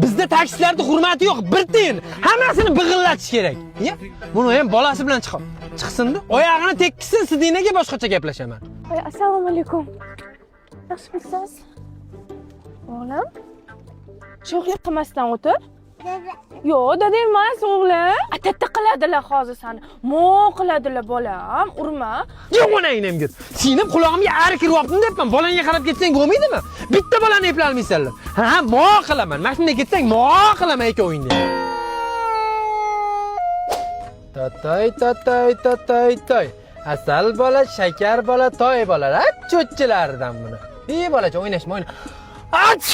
Bizda taksilarda hurmati yo'q, bir tiyin. Hammasini big'illatish kerak. Buni ham bolasi bilan chiqsin-da, oyog'ini tekkisin, Sidinaga boshqacha gaplashaman. Assalomu alaykum. Yaxshimisiz? O'g'lim? Sho'xlik qilmasdan o'tir. Yo'q, dada emas, o'g'lim. Atatta qiladilar hozir seni. Mo qiladilar bolam, urma. Yo'q, onangni gir. Sinib qulog'imga ari kiryaptim debman. Bolangga qarab ketsang bo'lmaydimi? Bitta bolani eplolmaysanlar. Ha, mo qilaman. Mashinaga ketsang mo qilaman ikkovingni. Tatay. Asal bola, shakar bola, toy bola. Cho'chchilardan buni. Bolacha o'ynashma. Ach!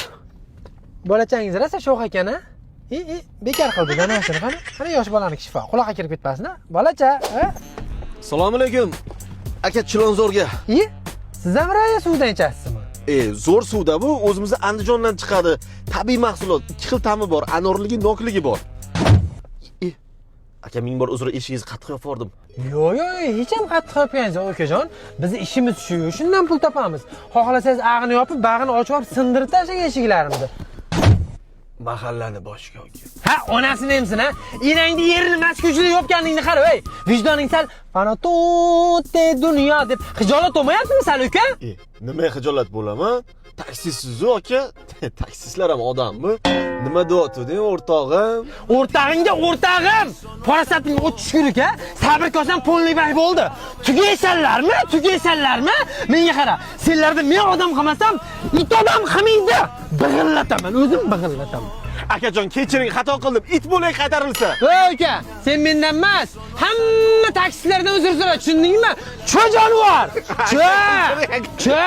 Bolachangiz rosa sho'x ekan, ha? Bekar qildi donasini qani? Qani yosh bolani shifo. Quloqqa kirib ketmasin, ha? Bolacha, ha? Assalomu alaykum. Aka Chilonzorga. Siz ham raya suvdan ichasizmi? Zo'r suvda bu, o'zimizning Andijondan chiqadi. Tabiiy mahsulot, ikki xil ta'mi bor, anorligi, nokligi bor. Aka, ming bor uzr, eshingizni qattiq yopordim. Yo'q, hech ham qattiq yopmaysiz, okajon. Bizning ishimiz shu, shundan pul topamiz. Xohlasangiz ag'ini yopib, bag'ini ochib olib, sindirib tashlang eshiklarimni. Mahallani boshiga aka. Ha, onasini emsin, ha? Enangni yerini maskuchlik yopganingni qarab, ey. Vijdoning sal fanatote dunyo deb xijolat olmayaptimi sal, uka? Nima xijolat bo'laman? Taksisiz-ku aka. Taksislar ham odammi? Nima deyotding, o'rtog'im? O'rtog'im! Farasating o'tish kerak, ha? Sabr kosam polnibay bo'ldi. Tugaysanlarmi? Menga qara. Senlarda men odam qilmasam, it odam qilmaydi. Big'illataman, o'zim big'illataman. Akajon, kechiring, xato qildim. It bo'lay qaytarilsa. Voy uka, sen mendan emas, hamma taksilardan uzr so'ra, tushundingmi? Cho jonivor! Cho!